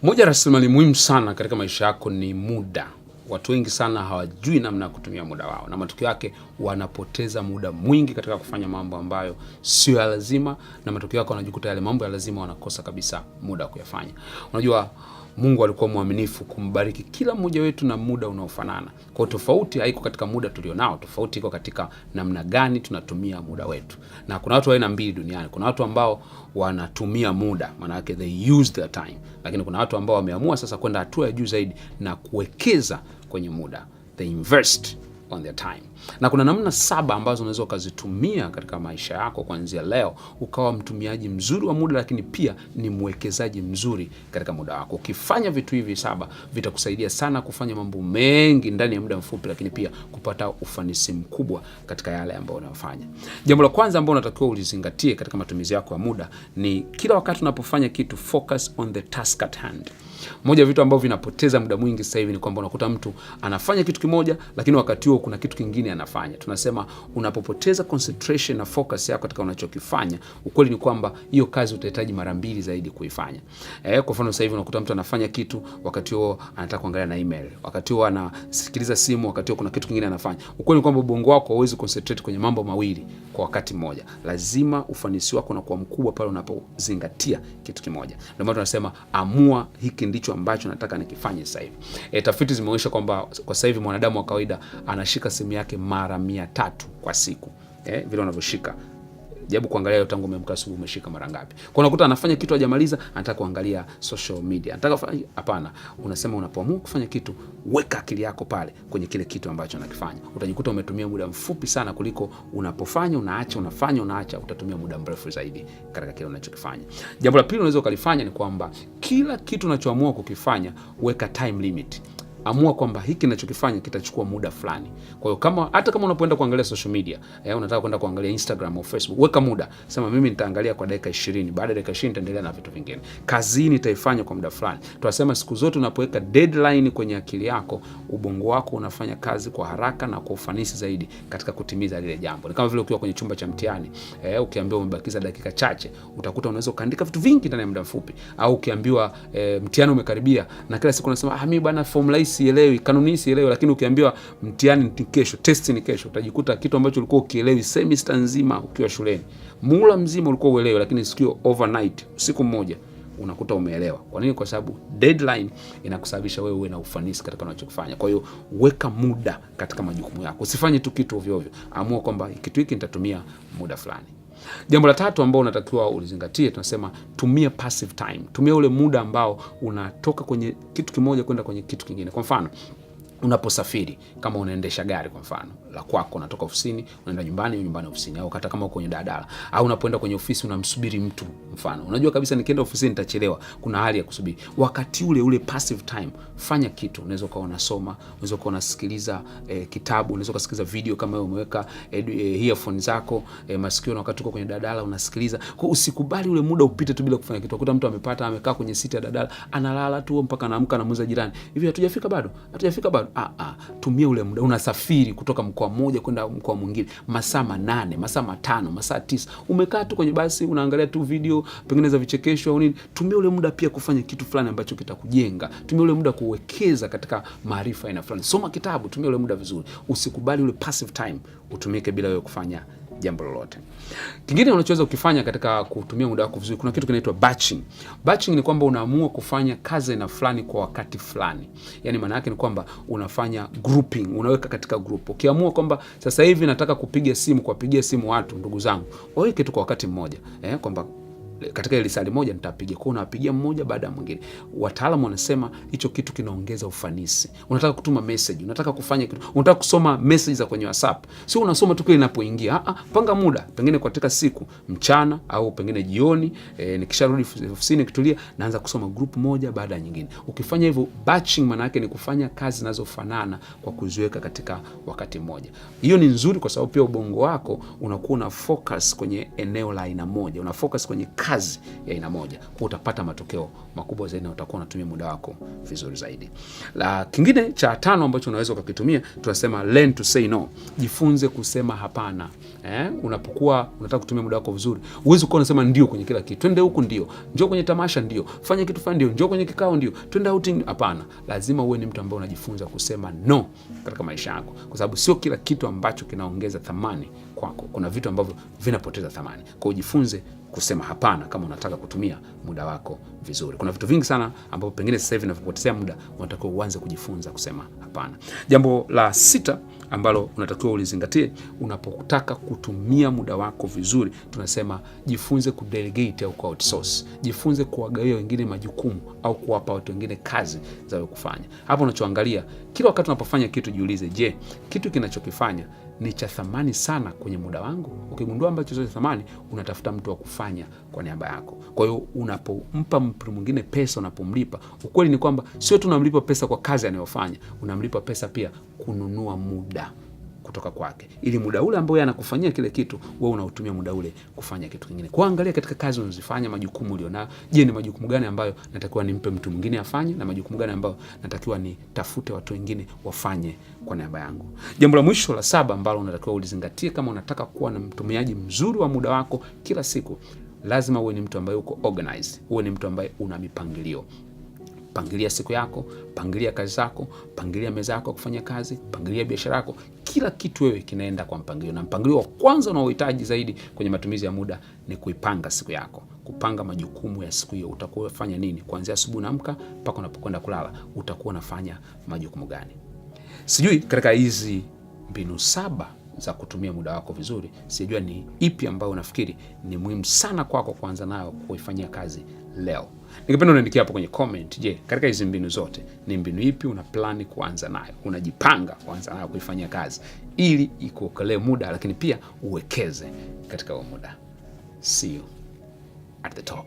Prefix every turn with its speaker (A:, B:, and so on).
A: Moja rasilimali muhimu sana katika maisha yako ni muda. Watu wengi sana hawajui namna ya kutumia muda wao, na matokeo yake wanapoteza muda mwingi katika kufanya mambo ambayo sio ya lazima, na matokeo yake wanajikuta yale mambo ya lazima wanakosa kabisa muda wa kuyafanya. Unajua, Mungu alikuwa mwaminifu kumbariki kila mmoja wetu na muda unaofanana. Kwa tofauti haiko katika muda tulionao, tofauti iko katika namna gani tunatumia muda wetu. Na kuna watu wa aina mbili duniani. Kuna watu ambao wanatumia muda, maana yake they use their time. Lakini kuna watu ambao wameamua sasa kwenda hatua ya juu zaidi na kuwekeza kwenye muda. They invest on their time. Na kuna namna 7 ambazo unaweza ukazitumia katika maisha yako kuanzia leo ukawa mtumiaji mzuri wa muda, lakini pia ni mwekezaji mzuri katika muda wako. Ukifanya vitu hivi 7 vitakusaidia sana kufanya mambo mengi ndani ya muda mfupi, lakini pia kupata ufanisi mkubwa katika yale ambayo unayofanya. Jambo la kwanza ambalo unatakiwa ulizingatie katika matumizi yako ya muda ni kila wakati unapofanya kitu, focus on the task at hand. Moja ya vitu ambavyo vinapoteza muda mwingi sasa hivi ni kwamba unakuta mtu anafanya kitu kimoja, lakini wakati huo kuna kitu kingine anafanya. Tunasema unapopoteza concentration na focus yako katika unachokifanya, ukweli ni kwamba hiyo kazi utahitaji mara 2 zaidi kuifanya. Kwa mfano sasa hivi unakuta mtu anafanya kitu, wakati huo anataka kuangalia na email, wakati huo anasikiliza simu, wakati huo kuna kitu kingine anafanya. Ukweli ni kwamba ubongo wako hauwezi concentrate kwenye mambo mawili kwa wakati mmoja. Lazima ufanisi wako unakuwa mkubwa pale unapozingatia kitu kimoja. Ndio maana tunasema amua, hiki ndicho ambacho nataka nikifanye sasa hivi. Tafiti zimeonyesha kwamba kwa sasa hivi mwanadamu wa kawaida anashika simu yake mara 300 kwa siku. Vile unavyoshika, jabu kuangalia leo tangu umeamka asubuhi umeshika mara ngapi? Kwa unakuta anafanya kitu hajamaliza, anataka kuangalia social media. Anataka hapana, unasema unapoamua kufanya kitu, weka akili yako pale kwenye kile kitu ambacho unakifanya. Utajikuta umetumia muda mfupi sana kuliko unapofanya unaacha, unafanya unaacha, utatumia muda mrefu zaidi katika kile unachokifanya. Jambo la pili unaweza ukalifanya ni kwamba kila kitu unachoamua kukifanya, weka time limit. Amua kwamba hiki ninachokifanya kitachukua muda fulani. Kwa hiyo hata kama unapoenda kuangalia social media, unataka kwenda kuangalia Instagram au Facebook, weka muda. Sema mimi nitaangalia kwa dakika 20, baada ya dakika 20 nitaendelea na vitu vingine. Kazi nitaifanya kwa muda fulani. Tunasema siku zote unapoweka deadline kwenye akili yako, ubongo wako unafanya kazi kwa haraka na kwa ufanisi zaidi katika kutimiza lile jambo. Ni kama vile ukiwa kwenye chumba cha mtihani, ukiambiwa umebakiza dakika chache, utakuta unaweza kuandika vitu vingi ndani ya muda mfupi. Au ukiambiwa mtihani umekaribia na kila siku unasema mimi bwana formula sielewi, kanuni sielewi, lakini ukiambiwa mtihani ni kesho, test ni kesho, utajikuta kitu ambacho ulikuwa ukielewi semester nzima ukiwa shuleni, muhula mzima ulikuwa uelewi, lakini sikio overnight, usiku mmoja unakuta umeelewa. Kwa nini? Kwa sababu deadline inakusababisha wewe uwe na ufanisi katika unachokifanya. Kwa hiyo weka muda katika majukumu yako. Usifanye tu kitu ovyo ovyo. Amua kwamba kitu hiki nitatumia muda fulani. Jambo la 3 ambao unatakiwa ulizingatie, tunasema tumia passive time. Tumia ule muda ambao unatoka kwenye kitu kimoja kwenda kwenye kitu kingine. Kwa mfano, unaposafiri, kama unaendesha gari kwa mfano la kwako, unatoka ofisini unaenda nyumbani, nyumbani ofisini, au hata kama uko kwenye daladala, au unapoenda kwenye ofisi unamsubiri mtu, mfano unajua kabisa nikienda ofisini nitachelewa, kuna hali ya kusubiri. Wakati ule passive time, fanya kitu. Unaweza kuwa unasoma, unaweza kuwa unasikiliza kitabu, unaweza kusikiliza video kama wewe umeweka earphone zako masikio, na wakati uko kwenye daladala unasikiliza. Kwa usikubali ule muda upite tu bila kufanya kitu. Ukuta mtu amekaa kwenye siti ya daladala analala tu mpaka anaamka, anamuuliza jirani, hivi hatujafika bado? Tumia ule muda. Unasafiri kutoka mkoa mmoja kwenda mkoa mwingine, masaa 8, masaa 5, masaa 9, umekaa tu kwenye basi unaangalia tu video pengine za vichekesho au nini. Tumia ule muda pia kufanya kitu fulani ambacho kitakujenga. Tumia ule muda kuwekeza katika maarifa aina fulani. Soma kitabu, tumia ule muda vizuri. Usikubali ule passive time utumike bila wewe kufanya jambo lolote. Kingine unachoweza ukifanya katika kutumia muda wako vizuri, kuna kitu kinaitwa batching. Batching ni kwamba unaamua kufanya kazi na fulani kwa wakati fulani. Yaani maana yake ni kwamba unafanya grouping, unaweka katika group. Ukiamua kwamba sasa hivi nataka kupiga simu watu, ndugu zangu, waweke tu kwa wakati mmoja. Kwamba katika ile sali moja nitapiga, kwa unapigia mmoja baada ya mwingine. Wataalamu wanasema hicho kitu kinaongeza ufanisi. Unataka kutuma message, unataka kufanya kitu, unataka kusoma message za kwenye WhatsApp, sio unasoma tu kile inapoingia. Panga muda, pengine katika siku, mchana au pengine jioni, nikisharudi ofisini kitulia, naanza kusoma group moja baada ya nyingine. Ukifanya hivyo, batching maana yake ni kufanya kazi zinazofanana kwa kuziweka katika wakati mmoja. Hiyo ni nzuri kwa sababu pia ubongo wako unakuwa una focus kwenye eneo la aina moja, una focus kwenye kazi ya aina moja, kwa utapata matokeo makubwa zaidi na utakuwa unatumia muda wako vizuri zaidi. La kingine cha 5 ambacho unaweza ukakitumia, tunasema learn to say no. Jifunze kusema hapana. Unapokuwa unataka kutumia muda wako vizuri, uweze kuwa unasema ndio kwenye kila kitu. Twende huku ndio, njoo kwenye tamasha ndio, fanya kitu fulani ndio, njoo kwenye kikao ndio, twende outing. Hapana, lazima uwe ni mtu ambaye unajifunza kusema no katika maisha yako, kwa sababu sio kila kitu ambacho kinaongeza thamani kwako. Kuna vitu ambavyo vinapoteza thamani. Kwa hiyo jifunze kusema hapana kama unataka kutumia muda wako vizuri. Kuna vitu vingi sana ambavyo pengine sasa hivi vinapotezea muda, unatakiwa uanze kujifunza kusema hapana. Jambo la 6 ambalo unatakiwa ulizingatie unapotaka kutumia muda wako vizuri, tunasema jifunze kudelegate au outsource. Jifunze kuwagawia wengine majukumu au kuwapa watu wengine kazi za kufanya. Hapo unachoangalia kila wakati unapofanya kitu, jiulize, je, kitu kinachokifanya ni cha thamani sana kwenye muda wangu? Ukigundua ambacho cha thamani, unatafuta mtu wa kufanya kwa niaba yako. Kwa hiyo unapompa mtu mwingine pesa, unapomlipa, ukweli ni kwamba sio tu unamlipa pesa kwa kazi anayofanya, unamlipa pesa pia kununua muda kutoka kwake, ili muda ule ambao anakufanyia kile kitu, wewe unautumia muda ule kufanya kitu kingine. Kwa angalia katika kazi unazofanya, majukumu ulionayo, je, ni majukumu gani ambayo natakiwa nimpe mtu mwingine afanye, na majukumu gani ambayo natakiwa nitafute watu wengine wafanye kwa niaba yangu. Jambo la mwisho la 7 ambalo unatakiwa ulizingatie kama unataka kuwa na mtumiaji mzuri wa muda wako kila siku, lazima uwe ni mtu ambaye uko organized, uwe ni mtu ambaye una mipangilio. Pangilia siku yako, pangilia kazi zako, pangilia meza yako kufanya kazi, pangilia biashara yako. Kila kitu wewe kinaenda kwa mpangilio, na mpangilio wa kwanza unaohitaji zaidi kwenye matumizi ya muda ni kuipanga siku yako, kupanga majukumu ya siku hiyo. Utakuwa unafanya nini kuanzia asubuhi unaamka mpaka unapokwenda kulala? Utakuwa unafanya majukumu gani? Sijui katika hizi mbinu 7 za kutumia muda wako vizuri, sijui ni ipi ambayo unafikiri ni muhimu sana kwako kuanza nayo kuifanyia kazi leo. Ningependa uniandikie hapo kwenye comment, je, katika hizi mbinu zote ni mbinu ipi una plani kuanza nayo, unajipanga kuanza nayo kuifanyia kazi ili ikuokolee muda, lakini pia uwekeze katika huo muda. See you at the top.